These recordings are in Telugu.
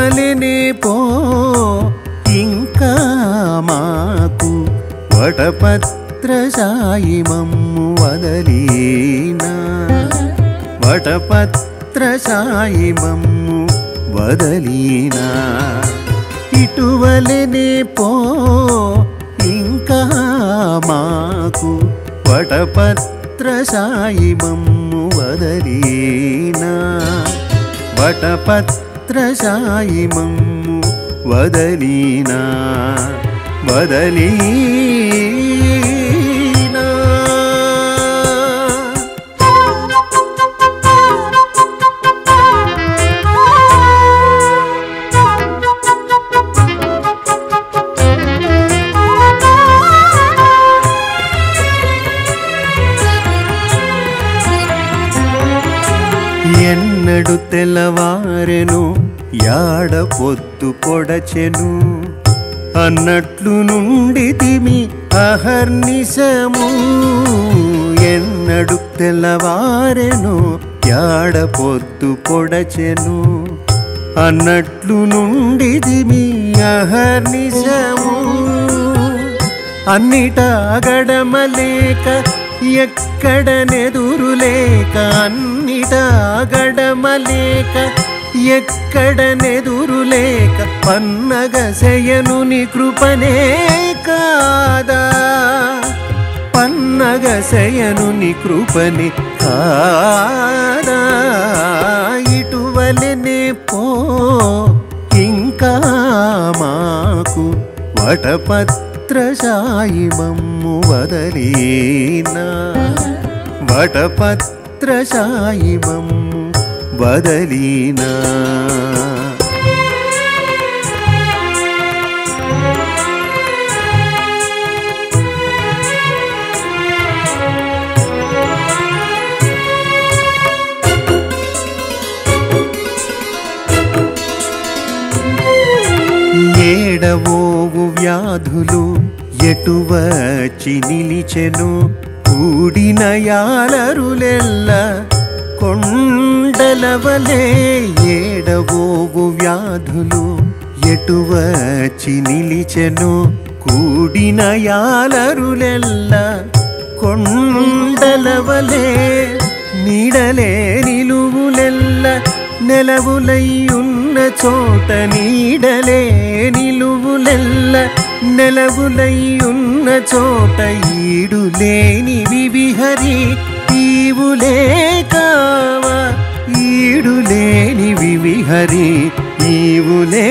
ఇటువలెనే పో ఇంకా మాకు వటపత్రశాయి మమ్ము వదలీనా వటపత్రశాయి మమ్ము వదలీనా ఇటువలెనే పో ఇంకా మాకు వటపత్రశాయి మమ్ము వదలీనా వటపత్రశాయి మమ్ము వదలీనా వదలీనా ఎన్నడు తెల్లవారెను యాడ పొద్దు పొడచెను అన్నట్లు నుండితిమి అహర్నిశము ఎన్నడు తెల్లవారెను యాడ పొద్దు పొడచెను అన్నట్లు నుండితిమి అహర్నిశము అన్నిటా గడమలేక ఎక్కడనెదురులేక అన్నిటా గడమలేక ఎక్కడనెదురులేక పన్నగశయనుని కృపనే కాదా పన్నగశయనుని కృపనే కాదా ఇటువలెనే పో ఇంకా మాకు వటపత్రశాయి మమ్ము వదలీనా వటపత్రశాయి మమ్ము వదలీనా ఏడవోవు వ్యాధులు ఎటువచ్చి నిలిచెను కూడిన యాలరులెల్ల కొండలవలే ఏడవోవు వ్యాధులు ఎటువచ్చి నిలిచెను కూడిన యాలరులెల్ల కొండలవలే నీడలే నిలువులెల్ల నెలవులయ్యున్న చోట నీడలే నిలువులెల్ల నెలవులయ్యున్న చోట ఈడులేని విహరి ఈవులే కావా ఈడులేని విహరి ఈవులే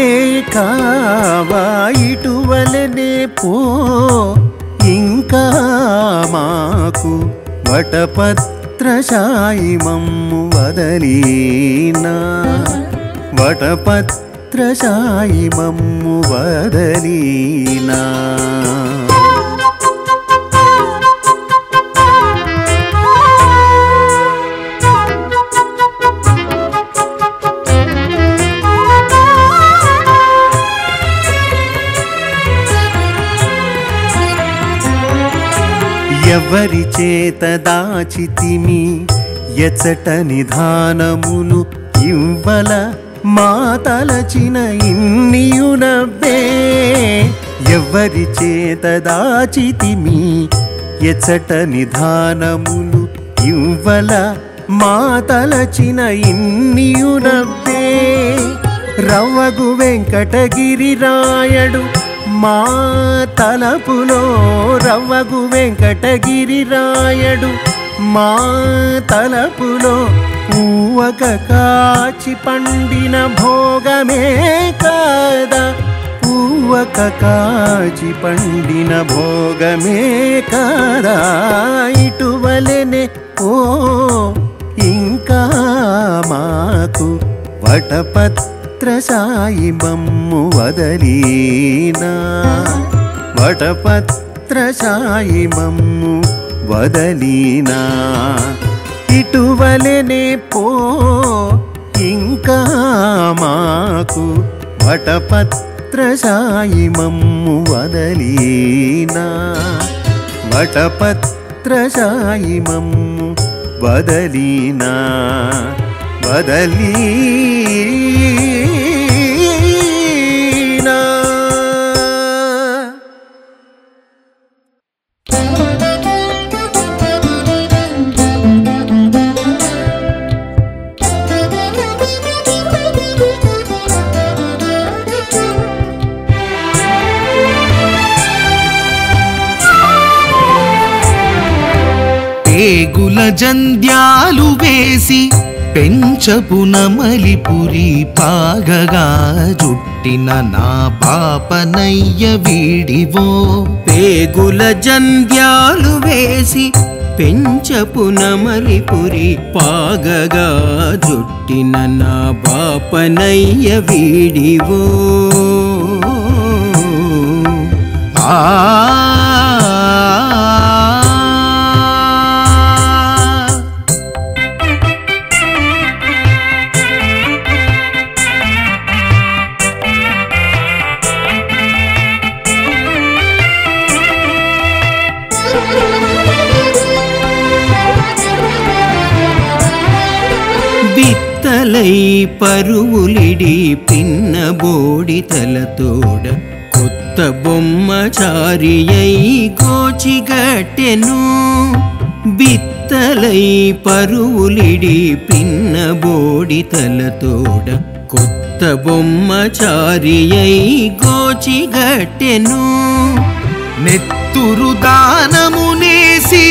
కావా ఇటువలెనే పో ఇంకా మాకు వటపత్రశాయి మమ్ము వదలీనా వటపత్రశాయి మమ్ము వదలీనా ఎవరి చేత దాచితిమి ఎచ్చట నిధానములు ఇవ్వల మా తలచిన ఇన్నియునవ్వే ఎవరి చేత దాచితిమి ఎచ్చట నిధానములు ఇవ్వల మా తలచిన ఇన్నియునవ్వే రవ్వగు వెంకటగిరి రాయడు మా తలపులో రవ్వగు వెంకటగిరి రాయడు మా తలపులో పూవక కాచి పండిన భోగమే కాదా పూవక కాచి పండిన భోగమే కాదా ఇటువలెనే ఓ ఇంకా మాకు వటపత్రశాయి మమ్ము వదలీనా వటపత్రశాయి మమ్ము వదలీనా ఇటువలెనే పో ఇంకా మాకు వటపత్రశాయి మమ్ము వదలీనా వటపత్రశాయి మమ్ము వదలీనా వదలీనా జంధ్యాలు వేసి పెంచపు నమలిపురి పాగగా జుట్టిన నా పాపనయ్య వీడివో. పేగుల జంధ్యాలు వేసి పెంచపు నమలిపురి పాగగా జుట్టిన నా బాపనయ్య వీడివో. బిత్తలై పరువులిడి పిన్నబోడి తలతోడ కొత్త బొమ్మచారియై గోచిగట్టెను. బిత్తలై పరువులిడి పిన్నబోడి తలతోడ కొత్త బొమ్మచారియై గోచిగట్టెను. నెత్తురు దానమునేసి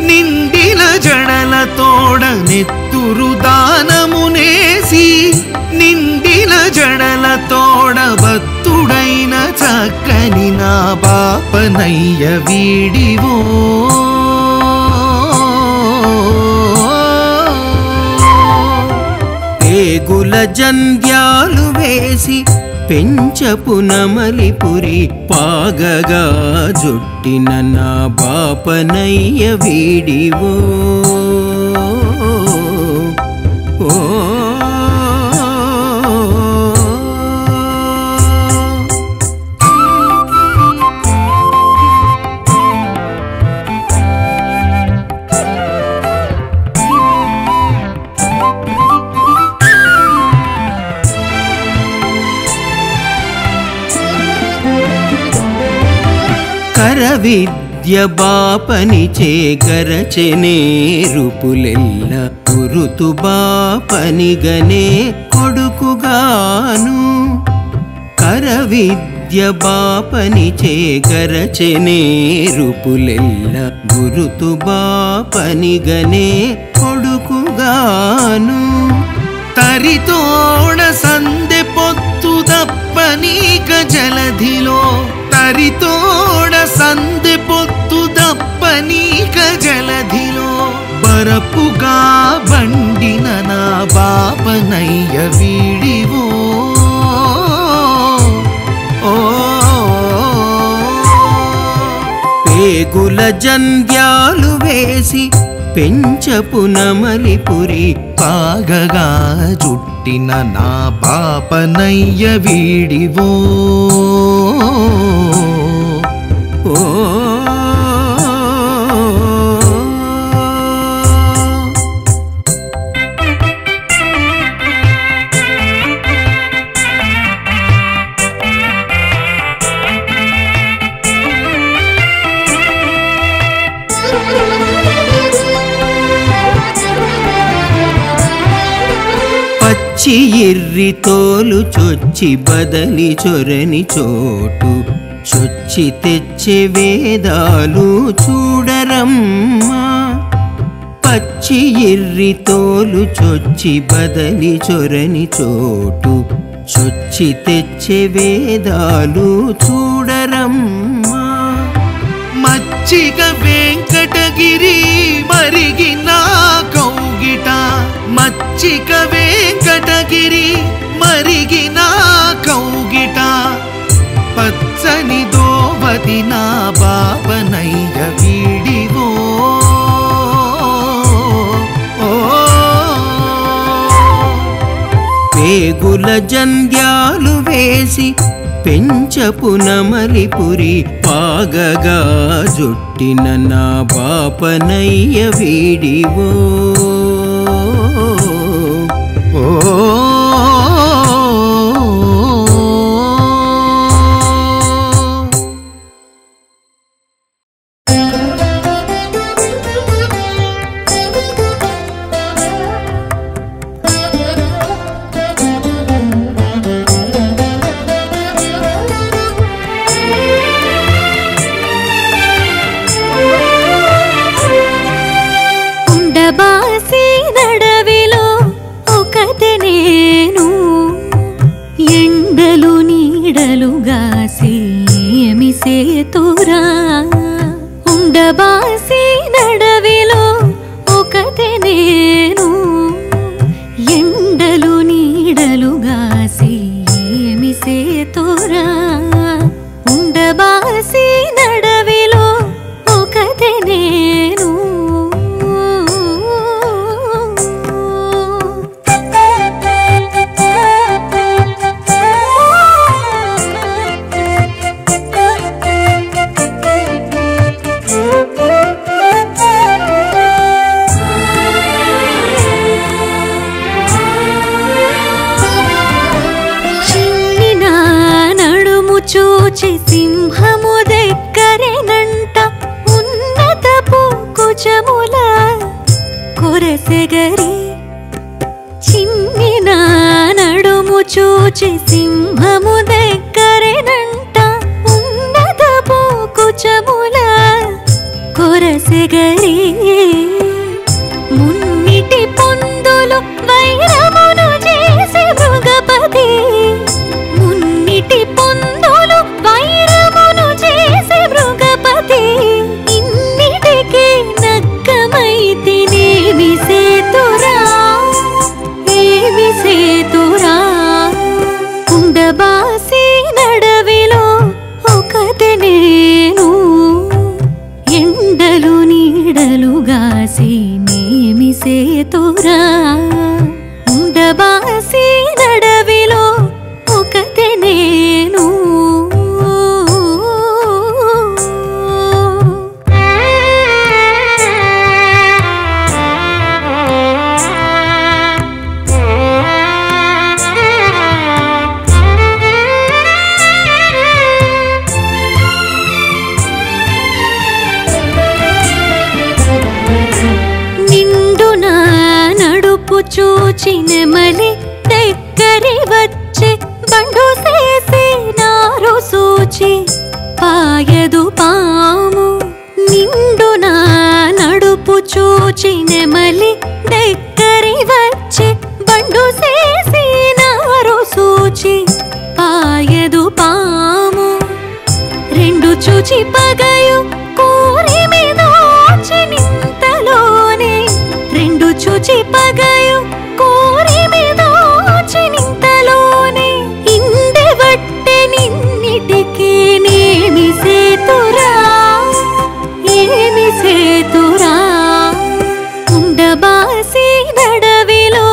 నిండిన జడలతోడ నెత్తురు దానమునేసి నిండిన జడలతోడ భక్తుడైన చక్కని నా బాపనయ్య వీడివో. పేగుల జంధ్యాలు వేసి పెంచపు నమలిపురి పాగగా జుట్టిన నా బాపనయ్య వీడివో. కరవిద్య బాపనిచే గరచెనే రూపులెల్ల గురుతు బాపనిగనే కొడుకుగాను. కరవిద్య బాపనిచే గరచెనే రూపులెల్ల గురుతు బాపనిగనే కొడుకుగాను. తరితోడ సందె పొత్తు దప్పనీక జలధిలో తరితోడ సందె పొత్తు దప్పనీక జలధిలో బరపుగా బండిన నా బాపనయ్య వీడివో. పేగుల జంధ్యాలు వేసి పెంచపు నమలిపురి పాగగా జుట్టిన నా బాపనయ్య వీడివో. పచ్చి ఎర్రి తోలు చొచ్చి బదలి చొరని చోటు చొచ్చి తెచ్చే వేదాలు చూడరమ్మా. పచ్చి ఎర్రి తోలు చొచ్చి బదలి చొరని చోటు చొచ్చి తెచ్చే వేదాలు చూడరమ్మా. మచ్చిక వెంకటగిరి మరిగిన కౌగిట మచ్చిక వెంకటగిరి మరిగిన కౌగిట పచ్చని దోవతి నా బాపనయ్య వీడివో. పేగుల జంధ్యాలు వేసి పెంచపు నమలిపురి పాగగా జుట్టిన నా బాపనయ్య వీడివో. సేతురా ఉండబాసి నడవిలో ఒకతే నేను ఎండలు నీడలుగాసి ఏమి సేతురా ఉండబాసి నడవిలో ఒకతే నేను చూచి సింహము దగ్గరేనంట ఉన్నతపు కుచముల కొరసెగరి చిన్నిన నడుము చూచి సింహము దగ్గరేనంట ఉన్నతపు కుచముల కొరసెగరి మున్నిటి పొందులు వైరమును చేసి మృగపతి మున్నిటి పొందులు వైరమును చేసి మృగపతి ఇన్నిటికి నక్కమైతినేమి సేతురా ఏమి సేతురా ఉండబాసి నడవిలో ఒకతే నేను ఎండలు నీడలుగాసి నేమి సేతురా ఉండబాసి నడవిలో ఒకతే నేను నిండునా నడుపు చూచి నెమలి దగ్గరి వచ్చి బండు చేసి నారు సూచి పాయదు పాము నిండునా నడుపు చూచి నెమలి దగ్గరి వచ్చి బండు చేసి నారు సూచి పాయదు పాము రెండు చూచి పగయు కోరి మీదోచి నింతలోనే రెండు చూచి పగయు కోరి మీదోచి నింతలోనే ఇందెవట్టె నిన్నిటికి నేమి సేతురా ఏమి సేతురా ఉండబాసి నడవిలో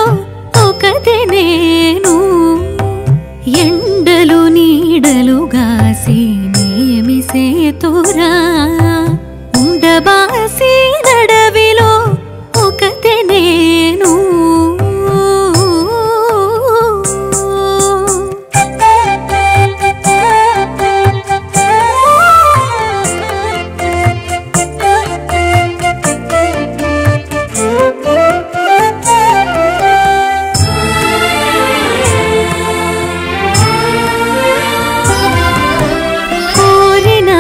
ఒకతే నేను ఎండలు నీడలుగాసి నేమి సేతురా ఉండబాసి నడవిలో ఒకతే నేను కోరిన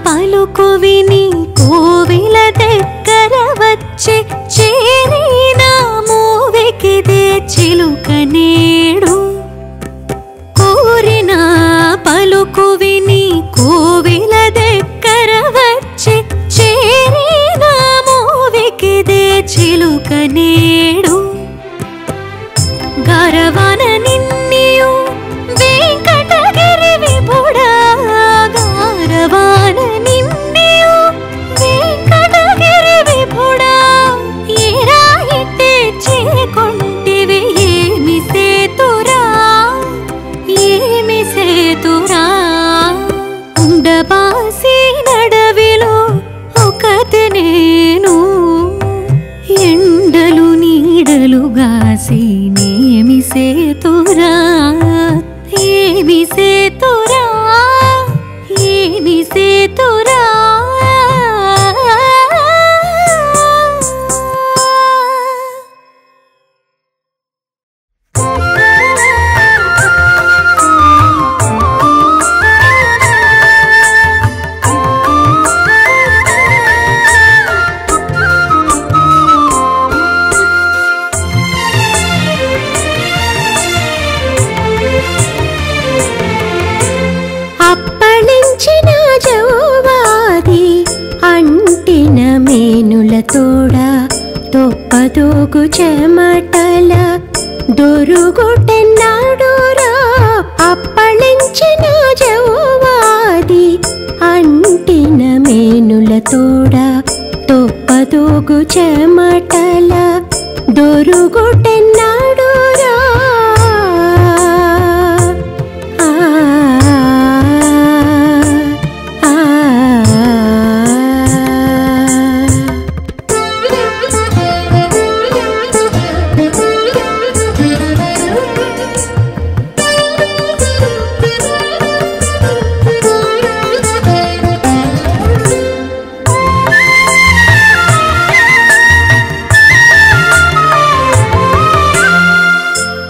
పలుకు విని కోవిల దగ్గర వచ్చి చేరిన మూవికిదే చిలుక నేడు కోరిన పలుకు విని కోవిల దగ్గర వచ్చి చేరిన మూవికిదే చిలుక నేడు గరవన నిన్నియు వెంకటగిరి విపుడా గరవన నిన్నియు వెంకటగిరి విపుడా ఏరా ఇట్టే చేకొంటివి ఏమి సేతురా ఏమి సేతురా ఉండబాసి నడవిలో ఒకతే నేను ఎండలు నీడలుగాసి నేమి సేతురా ఏమి సేతురా ఏమి సేతురా చెమటల దొరుగుటెన్నాడురా అప్పళించిన జౌవాది అంటిన మేనుల తోడ తొప్పదోగు చెమటల దొరుగుటెన్నాడురా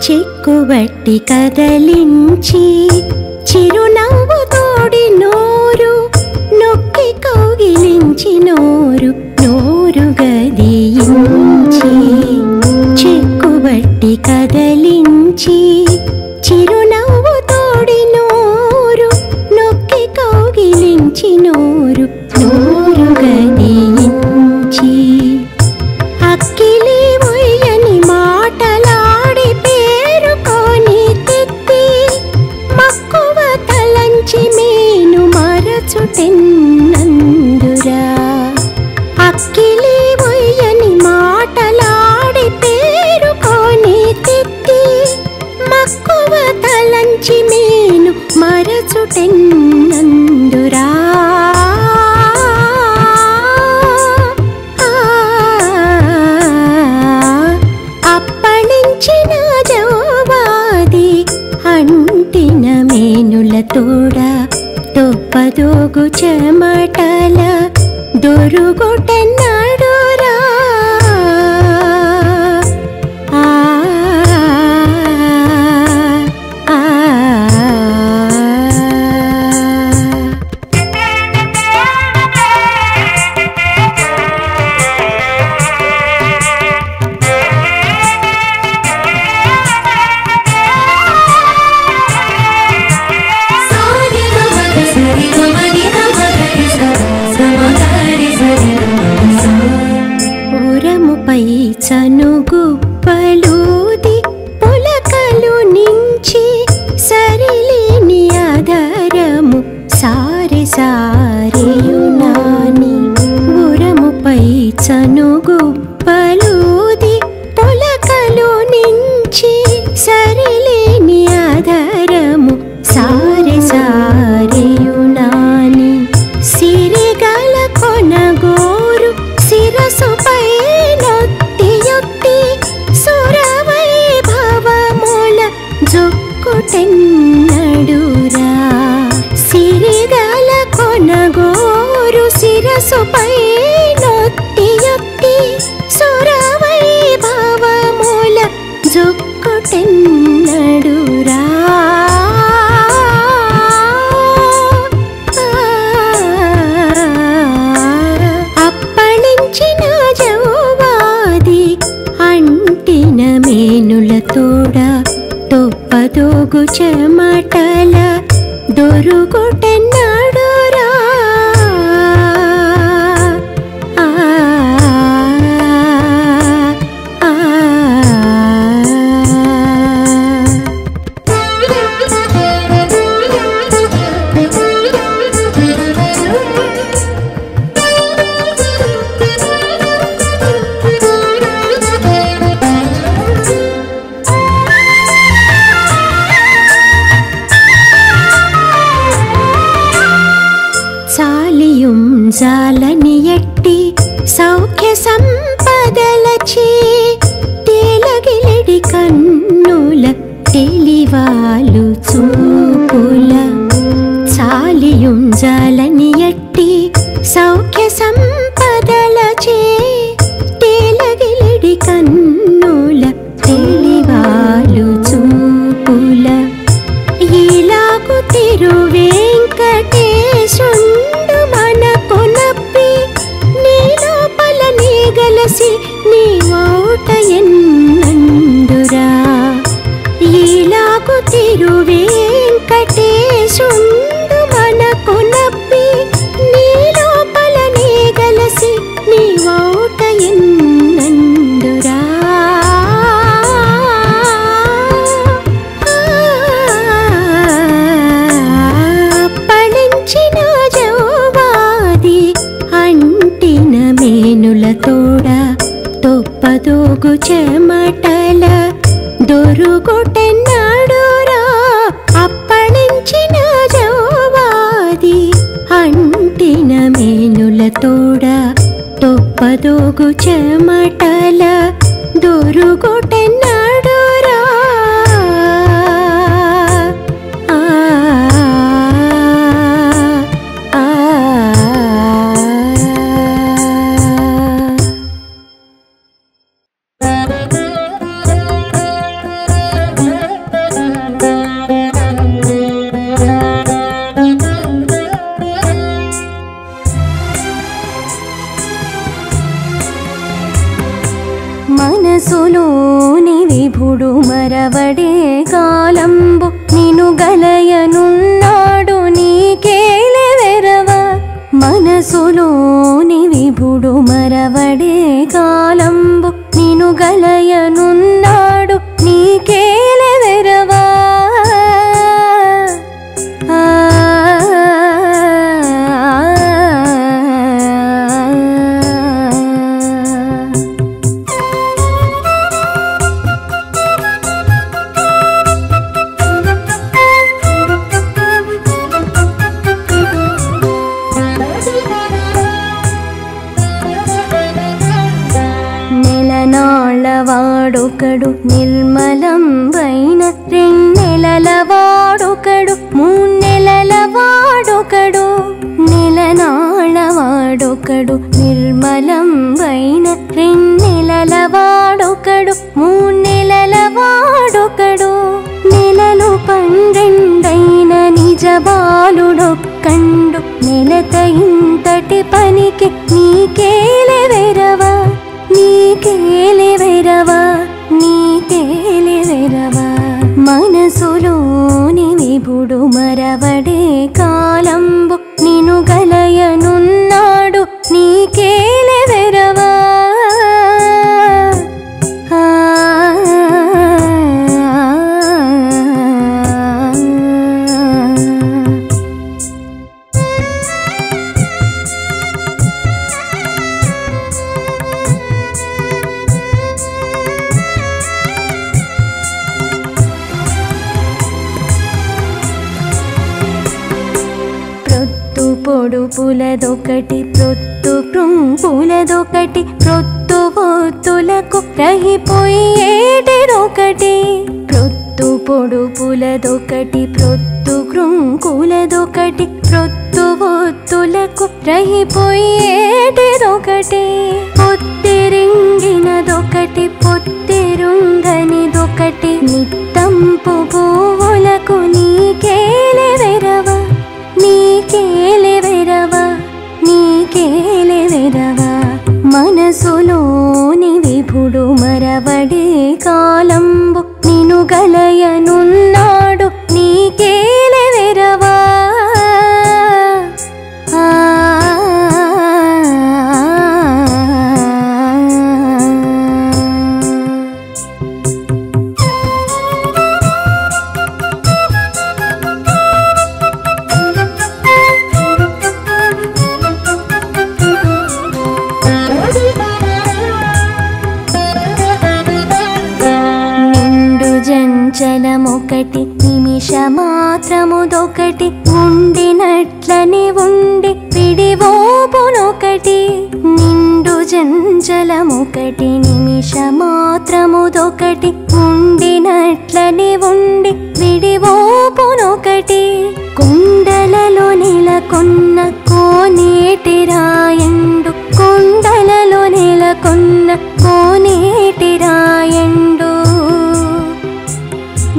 చిక్కుబట్టి కదలించి చిరునవ్వు తోడి నోరు నొక్కి కౌగిలించి నోరు గదియించి చిక్కుబట్టి కదలించి చిరునవ్వు తోడి నోరు నొక్కి కౌగిలించి నోరు గదియించి అక్కిలి మొయ్యని మాటలాడి పేరుకొని తిత్తి మక్కువ తలంచి మేను మరచుటెన్నందురా అక్కిలి మొయ్యని మాటలాడి పేరుకొని తిత్తి మక్కువ తలంచి మేను మరచుటెన్నందురా అప్పణించిన జౌవాది అంటిన మేనుల తోడ తొప్పదోగు చెమటల దొరుగుటెన్నాడురా ఉరముపై చనుగుప్పలూది పులకలు నించి సరిలేని ఆధారము సారి సారియునాని ఉరముపై చనుగుప్పలూది పులకలు నించి సరిలేని ఆధారము సారి సారియునాని సిరిగల కొనగోరు శిరసుపై నొత్తి యొత్తి సురవైభవముల జొక్కుటెన్నడురా సిరిగల కొనగోరు శిరసుపై నొత్తి యొత్తి సురవైభవముల జొక్కుటెన్నడురా అప్పణించిన జౌవాది అంటిన మేనుల తోడ తొప్పదోగు చెమటల దొరుగుటెన్నాడురా జాలని ఎట్టి సౌఖ్య సంపదలచి తేలగిలిడి కన్నుల తెలివాలు చూపుల చాలియుంజాలని ఎట్టి సౌఖ్య సంపదలచి తేలగిలిడి కన్నుల తెలివాలు చూపుల ఈలాగు తిరువేంకటేశుండు మనకు నప్పి నీ లోపల నీ గలసి నీ ఓట ఎన్నందురా ఈలాగు తిరువేంకటేశుండు మనకు నప్పి నీ లోపల నీ గలసి నీ ఓట ఎన్నందురా దొరుకుటెన్నాడురా అప్పణించిన జవాది అంటిన మేనులతోడ తొప్పదోగు చెమటల దొరుకుటెన్నాడురా మనసులోని విభుడు మరవడే కాలంబు నిను గలయనున్నాడు నీకేలే వెరవ మనసులోని విభుడు మరవడే కాలంబు నిను గలయనున్నాడు నీకేలే వెరవా వాడొకడు నిర్మలం వైన రెండెలల వాడొకడు మూన్నెలల వాడొకడు నెలనాళ్ళ వాడొకడు నిర్మలం వైన రెండెలల వాడొకడు మూన్నెలల వాడొకడు నెలలు 12 నిజ బాలుడొక్కండు నెలత ఇంతటి పనికి నీకేలే వెరవా నీకేలే వెరవా నీకేలే వెరవా మనసులోని విభుడు మరవడే కాలంబు నిను గలయనున్నాడు నీకేలే వెరవా పొడుపులదొకటి ప్రొత్తు పృంపులదొకటి ప్రొత్తు పొత్తులకు రహిపోయేటిదొకటి ప్రొత్తు పొడుపులదొకటి ప్రొత్తు కృంకులదొకటి ప్రొత్తు పొత్తులకు రహిపోయేటిదొకటి పొత్తిరింగినదొకటి పొత్తిరుంగనిదొకటి నిత్తంపు పువ్వులకు నీకేలే వెరవా నీకేలే వెరవా నీకేలే వెరవా మనసులోని విభుడు మరవడే కాలంబు నిను గలయనున్నాడు నీకేలే వెరవా చలమొకటి నిమిషమాత్రముదొకటి ఉండినట్లని ఉండి పిడివోపునొకటి నిండు చంచలమొకటి నిమిషమాత్రముదొకటి ఉండినట్లని ఉండి విడివోపునొకటి కుండలలో నెలకొన్న కోనేటి రాయండు కుండలలో నెలకొన్న కోనేటి రాయండు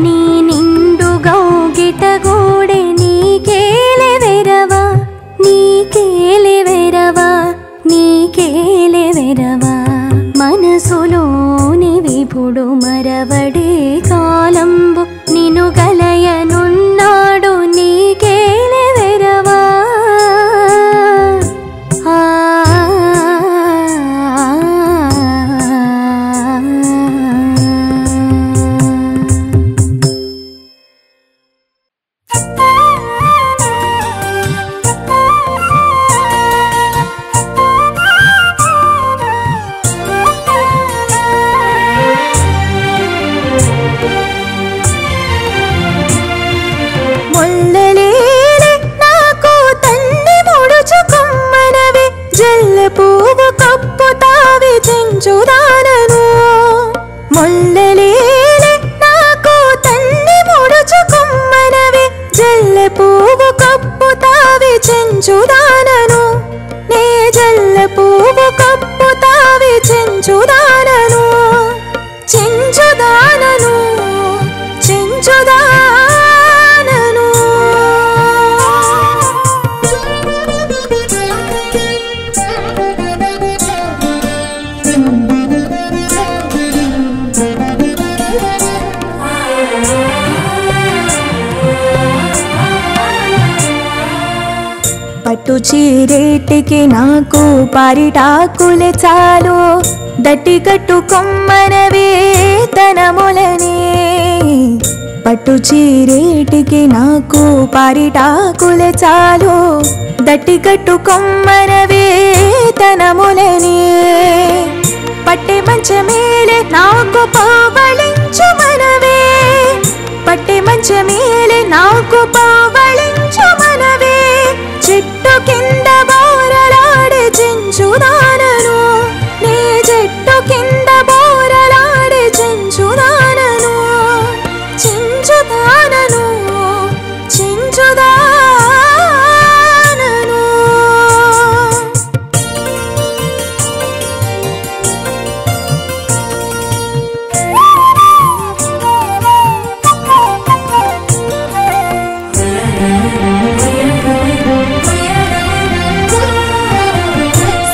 నీ నిండు గౌగిటగూడె నీకేలే వెరవా నీకేలే వెరవా నీకేలే వెరవా మనసులోని విభుడు మరవడే కాలంబు నిను గలయనున్నాడు నీకేలే వెరవా చెంచుదానను నే జల్ల పువ్వు కప్పు తావి చెంచుదానను చెంచుదానను చెంచుదానను పట్టు చీరేటికి నాకు పరిటాకులే చాలు దట్టి కట్టు కొమ్మనవే తనములనే పట్టు చీరేటికి నాకు పరిటాకులే చాలు దట్టి కట్టు కొమ్మనవే తనములనే పట్టె మంచమేలే నాకు పవళించు మనవే పట్టె మంచమేలే నాకు పవళించు మనవే చెట్టు కింద బోరలాడే చెంచుదానను నీ చెట్టు కింద బోరలాడే చెంచుదానను చెంచుదానను చెంచుదానను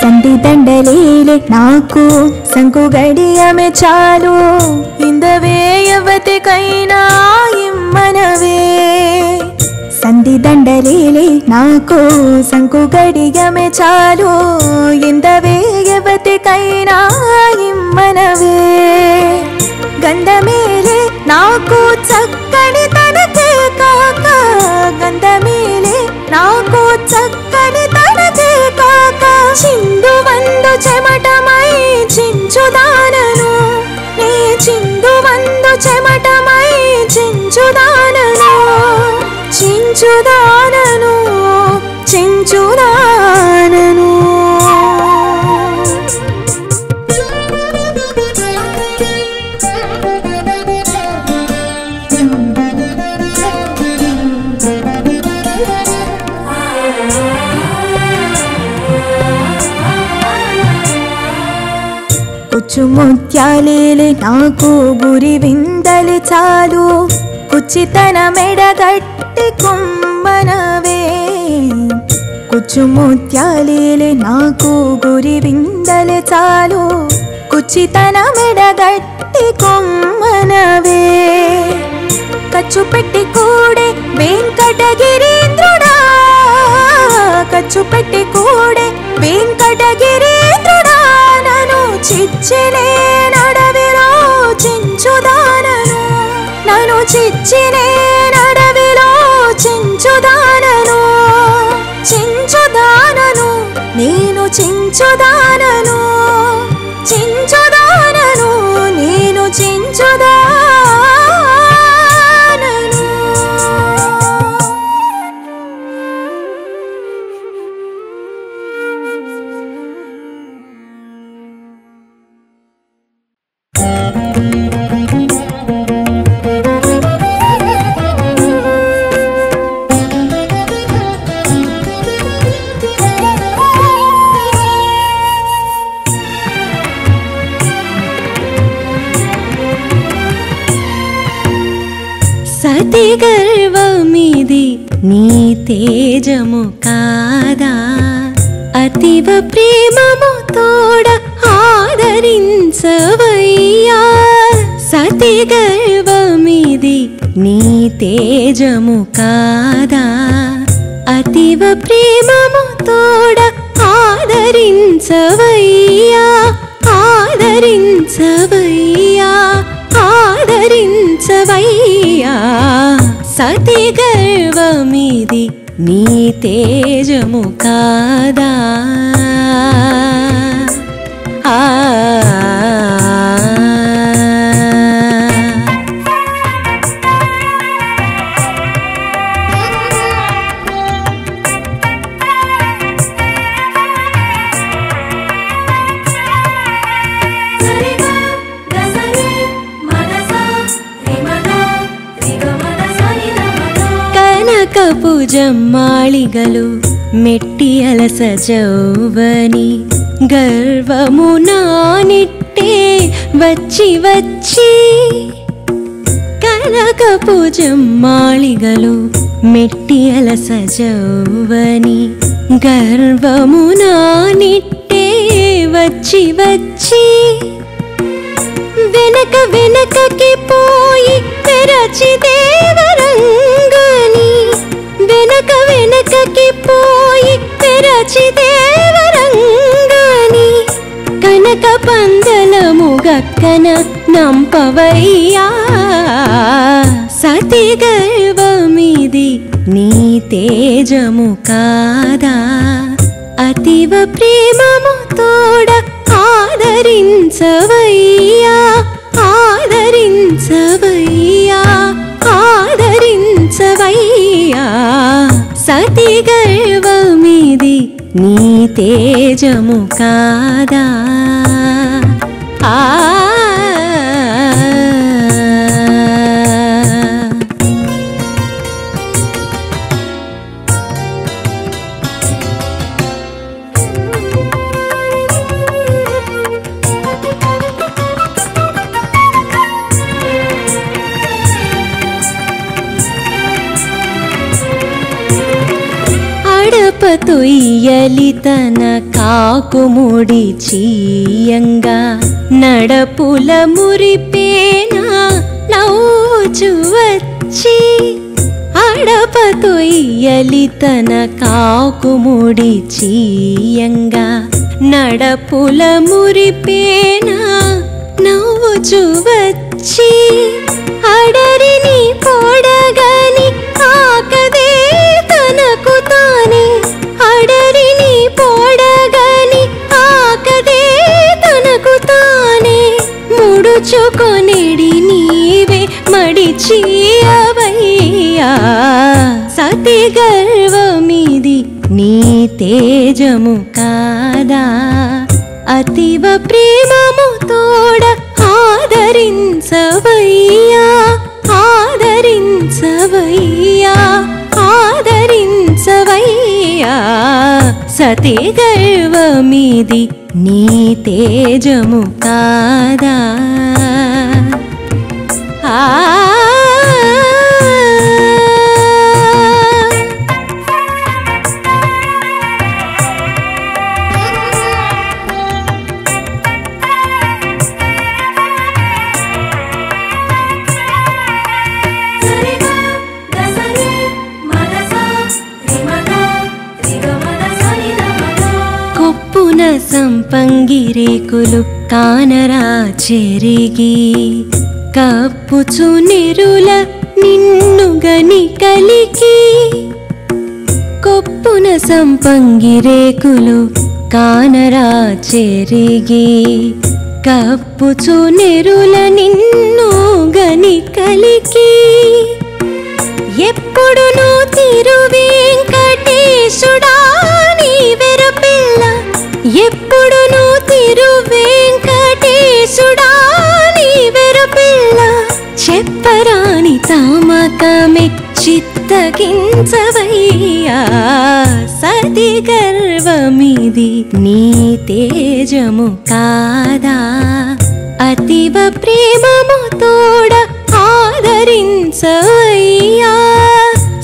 సంధి దండలీಲೆ నాకు సంకు గడియమే చాలు ఇందవే యువతికైనా ఇమ్మనవే సంధి దండలీಲೆ నాకు సంకు గడియమే చాలు ఇందవే యువతికైనా ఇమ్మనవే గంధమేలే నాకు చక్కని తనకే కాక గంధమేలే నాకు చక్కని తనకే కాక చిందు వందు చెమటమై చించుదానను నీ చిందు వందు చెమటమై చించుదానను చించుదానను చించుదానను కుచ్చు ముత్యాలేలే నాకు గురి విందలి చాలు కుచ్చితన మెడగట్టి కుమ్మనవే కుచ్చు ముత్యాలేలే నాకు గురి విందలి చాలు కుచ్చితన మెడగట్టి కుమ్మనవే ఖర్చు పెట్టి కూడే వెంకటగిరీంద్రుడా ఖర్చు పెట్టి కూడే వెంకటగిరీంద్రుడా నన్ను చిచ్చినే నడవిలో చించుదానను నన్ను చిచ్చినే నడవిలో చించుదానను చించుదానను నేను చించుదానను చించుదానను నేను చించుదానను సతి గర్వమిది నీ తేజము కాదా అతివ ప్రేమము తోడ ఆదరించవయ్యా సతి గర్వమిది నీ తేజము కాదా అతివ ప్రేమము తోడ ఆదరించవయ్యా ఆదరించవయ్యా ఆదరించవయ్యా సతి గర్వమిది నీ తేజము కాదా ಕನಕಪು ಜಮ್ಮಾಳಿಗಳು మెట్టి అలస జౌవని గర్వము నానిట్టే వచ్చి వచ్చి కనకపు జమ్మాళిగలు మెట్టి అలస జౌవని గర్వము నానిట్టే వచ్చి వచ్చి వెనక వెనకకి పోయి తెరచి దేవరంగని వెనక వెనకకి పోయి తెరచి దేవరంగని కనక పందలము గక్కన నంపవయ్యా సతి గర్వమిది నీ తేజము కాదా అతివ ప్రేమము తోడ ఆదరించవయ్యా ఆదరించవయ్యా ఆదరించవయ్యా సతి గర్వమిది నీ తేజము కాదా తొయ్యలి తన కాకుముడి చీయంగా నడపుల మురిపేనా నవ్వుచు వచ్చి అడప తొయ్యలి తన కాకుముడి చీయంగా నడపుల మురిపేనా నవ్వుచు వచ్చి అడరిని పొడగని ఆకదే తనకు తానే అడరిని పొడగని ఆకదే తనకు తానే ముడుచుకొనిడి నీవే మడిచియవయ్యా సతి గర్వమిది నీ తేజము కాదా అతివ ప్రేమము తోడ ఆదరించవయ్యా ఆదరించవయ్యా ఆదరించవయ్యా సతి గర్వమిది నీ తేజము కాదా సంపంగిరేకులు కానరా చెరిగి కప్పుచు నిరుల నిన్ను గని కలికి కొప్పున సంపంగిరేకులు కానరా చెరిగి కప్పుచు నిరుల నిన్ను గని కలికి ఎప్పుడును తిరువేంకటేశుడా నీ వెరపిల్ల ఎప్పుడును తిరువేంకటేశుడా నీ వెరపిల్ల చెప్పరాని తామకమే చిత్తగించవయ్యా సతి గర్వమిది నీ తేజము కాదా అతివ ప్రేమము తోడ ఆదరించవయ్యా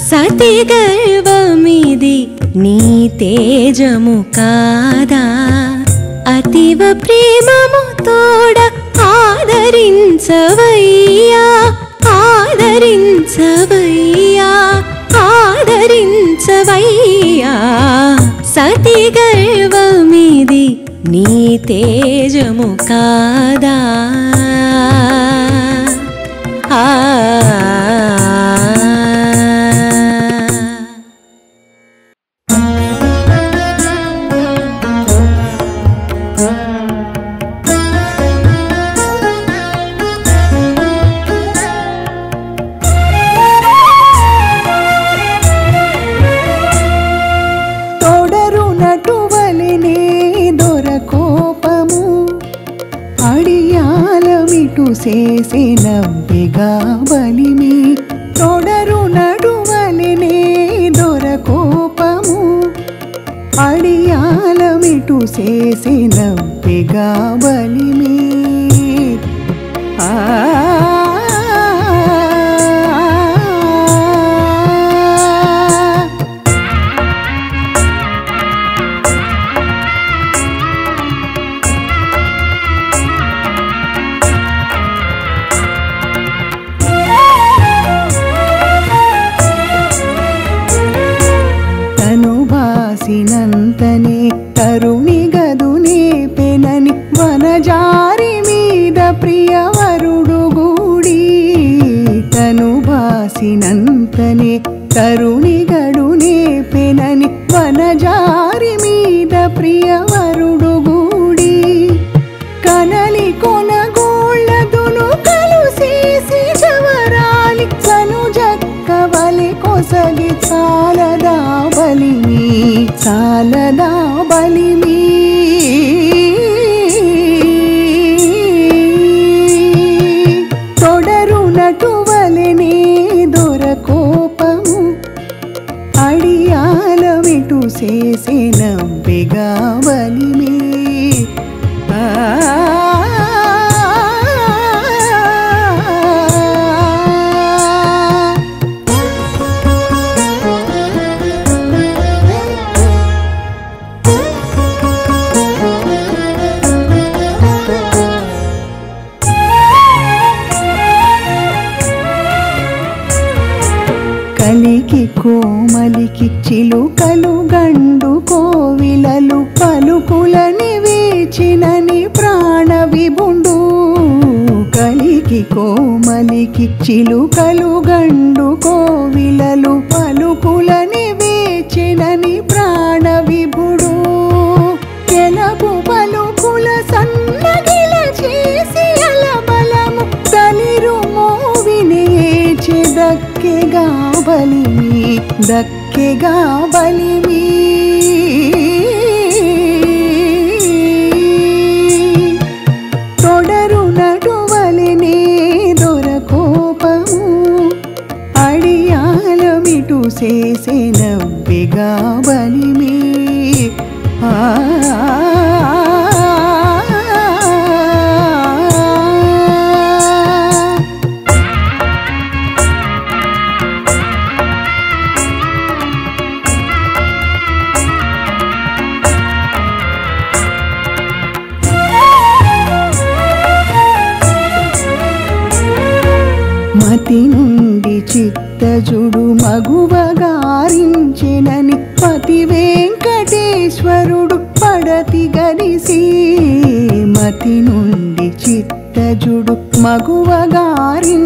సతి గర్వమిది నీ తేజము కాదా అతివ ప్రేమము తోడ ఆదరించవయ్యా ఆదరించవయ్యా ఆదరించవయ్యా సతి గర్వమిది నీ తేజము కాదా చేసే నవ్విగా బలిమి తొడరు నడువలినే దొరకోపము చేసినంపిగా బలిమి నంతనే తరుణి గదునే పెనని వనజారి మీద ప్రియవరుడు గూడి తను భాసినంతనే తరుణి గడునే పెనని వనజారి మీద ప్రియవరుడు గూడి కనలి కొనగోళ్ళదును కలుసేసి జవరాలి సనుజక్కవలి కొసగి చాలదా బలిమి చాలదా బలిమి తొడరునటువలెనే దొరకోపము అడియాలమిటు చేసినంపిగా బలిమి కలికి కోమలికి చిలుకలు గండు కోవిలలు పలుకులని వేచినని ప్రాణ విభుండు కలికి కోమలికి చిలుకలు గండు కోవిలలు పలుకులని వేచినని ప్రాణ విభుడు కెలపు పలుకుల సన్నగిల చేసి అలబలము తలిరు మోవినేచి దక్కెగా బలిమి దక్కెగా బలిమి తొడరు నటువలెనే దొరకోపము అడియాలమిటు చేసినంపిగా బలిమి మతి నుండి చిత్తజుడు మగువగారించెనని పతి వెంకటేశ్వరుడు పడతి గరిసి మతి నుండి చిత్తజుడు మగువగారించెనని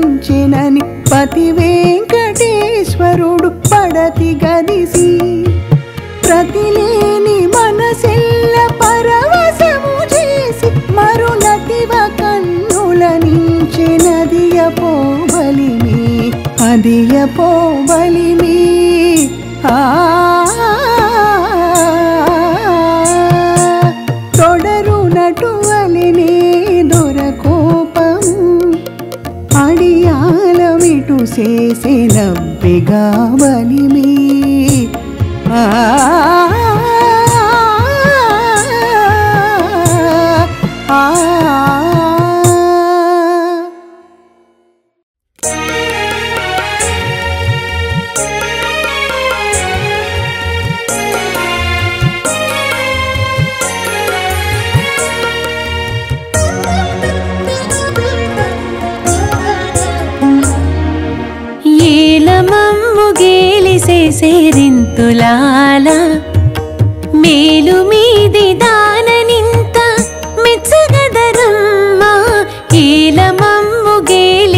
పతి వెంకటేశ్వరుడు పడతి గరిసి ప్రతిలేని మనసెల్ల పరవశము చేసి మరునతివ కన్నుల నుంచి నదియ పోబలిమి అదియ పోబలిమి తొడరు నటువలెనే దొరకోపము అడియాలమిటు చేసినంపిగా బలిమి ఏలమమ్ము గేలిసేరింతులాల మేలు మీది దాననింత మెచ్చగదరమ్మ ఏలమమ్ము గేలిసేరింతులాల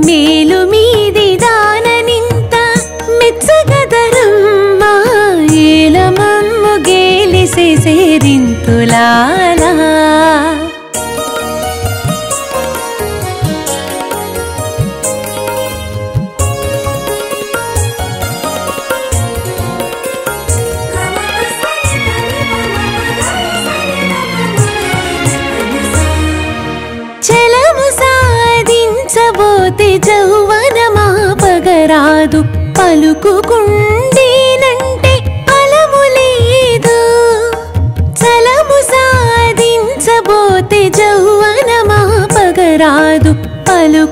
మేలు మీది దాననింత మెచ్చగదరమ్మ ఏలమమ్ము గేలిసేరింతులాల పోతే జౌవనమా పగరాదు పలుకుకుండేనంటే అల పలకరాదు పలుకుకుండేనంటే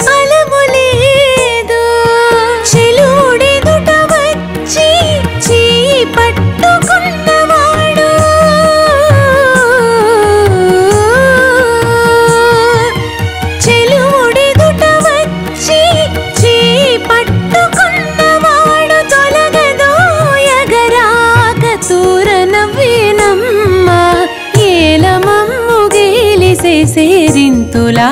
ఫలము లేదు. చెలుడెదుట వచ్చి చేయి పట్టుకున్నవాడు చెలుడెదుట వచ్చి చేయి పట్టుకున్నవాడు తొలగదోయగరాక తూరనవ్వేనమ్మ ఏలమమ్ము గేలిసేసేరింతులా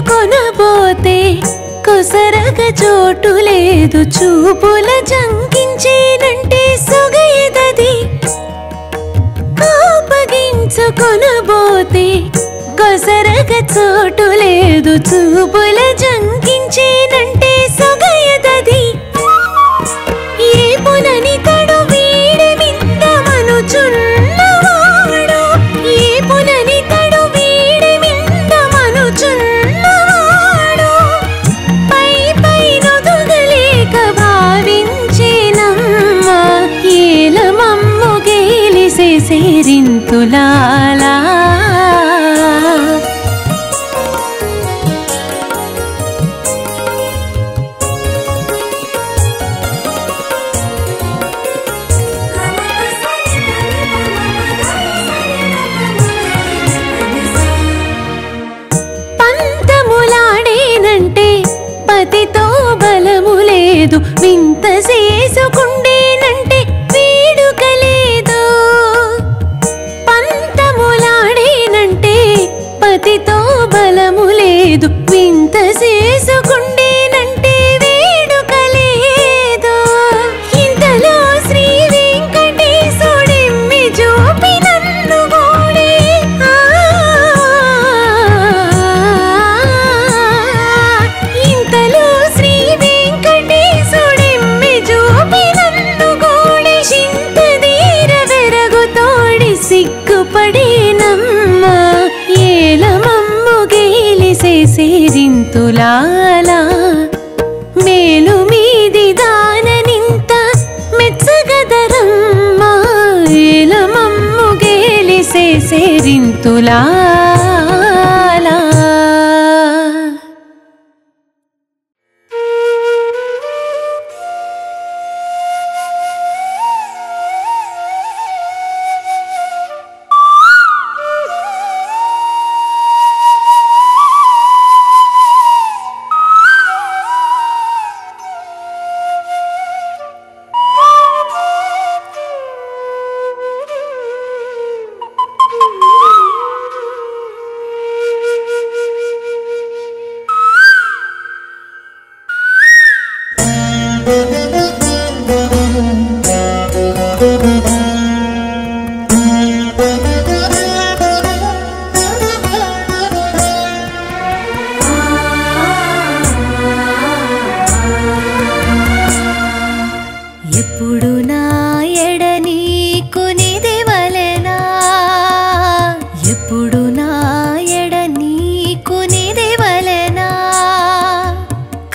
కొనబోతే కొసరగ చోటు లేదు చూపుల జంకించేనంటే సొగయదది. కోపగించుకొనబోతే కొసరగ చోటు లేదు చూపుల జంకించేనంటే సొగయదది. ఏ పునని తడు వీడి మిందమనుచున్నవాడు ఏ పునని తడు వీడి మిందమనుచున్న సేరింతులాలా పంతములాడేనంటే పతితో బలము లేదు వింత చేసుకుండేనంటే వేడుక లేదు. పంతములాడేనంటే పతితో బలము లేదు వింత చేసుకుండేనంటే వేడుక లేదు. ఇంతలో శ్రీ వెంకటేశుడెమ్మి జోపి నన్ను గోడే ఇంతలో శ్రీ వెంకటేశుడెమ్మి జోపి నన్ను గోడే చింతదీర వెరగుతోడి సిగ్గుపడేనమ్మ ఏలమమ్ము గేలిసేసేరింతులాలా. మేలు మీది దాననింత మెచ్చగదరమ్మ ఏలమమ్ము గేలిసేసేరింతులాలా. ఎప్పుడు నా ఎడ నీకు నిదివలెనా ఎప్పుడు నా ఎడ నీకు నిదివలెనా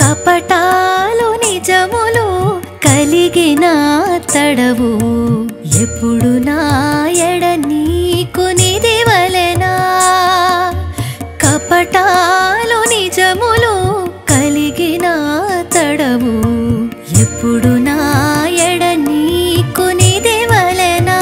కపటాలు నిజములు కలిగిన తడవు ఎప్పుడు నా ఎడ నీకు నిదివలెనా కపటాలు నిజములు కలిగిన తడవు ఎప్పుడు నా ఎడ నీకు నిదివలెనా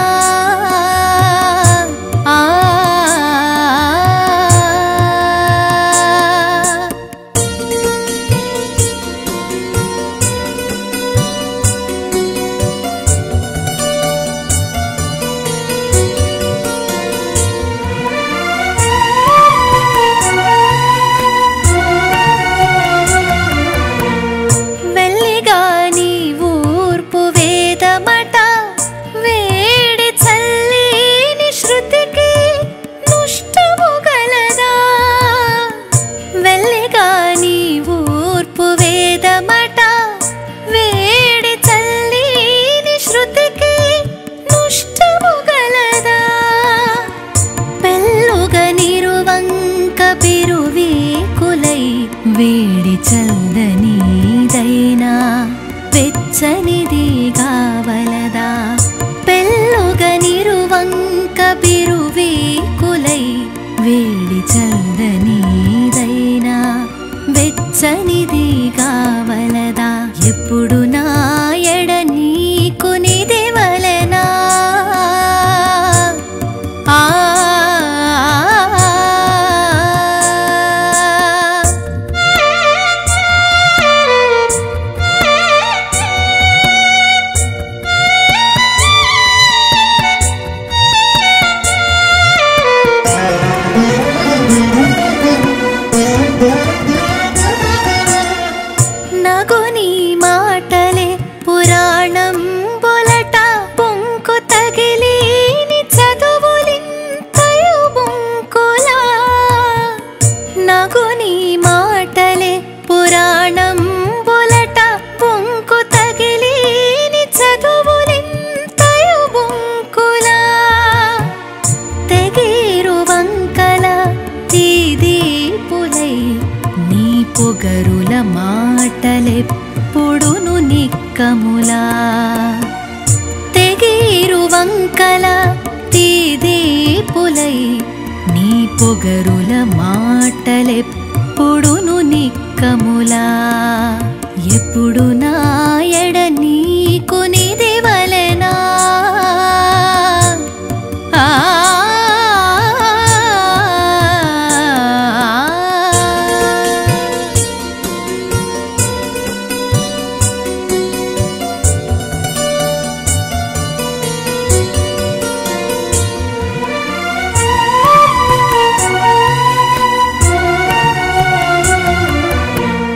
వెచ్చనిది కావలదా పెళ్ళుగనిరువంక బిరువీకులై వేడి చల్లని వెచ్చనిది కావలదా ఎప్పుడు నా ఎడ నీకు నిదివలెనా నగుని మాటలే పురాణం బొలట పొంకు తగిలిని చదువులింతయు బొంకులా నగుని మాటలే పురాణం బొలట పొంకు తగిలిని చదువులింతయు బొంకులా తెగిరు వంకల తీదీపులై నీ పొగరుల మాటలెప్పుడును నిక్కములా తెగిరు వంకల తీదీపులై నీ పొగరుల మాటలెప్పుడును నిక్కములా ఎప్పుడు నా ఎడ నీకు నిదివలెనా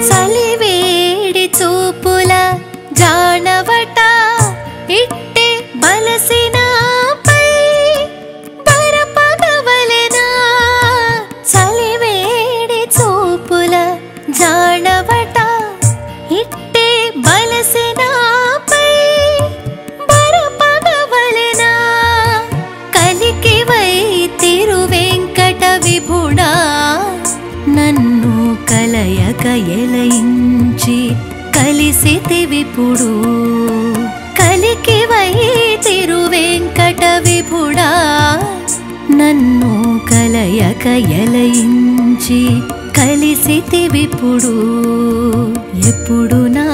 చలివేడి చూపుల జానవట ఇట్టే బలసినాపై బరపగవలెనా చలివేడి చూపుల జానవట ఇట్టే బలసినాపై బరపగవలెనా కలికివై తిరువెంకట విభుడా నన్ను కలయక ఎలయించి కలిసితివిపుడు కలికివై తిరువెంకట విభుడా నన్ను కలయక ఎలయించి కలిసితివిపుడు ఎప్పుడు నా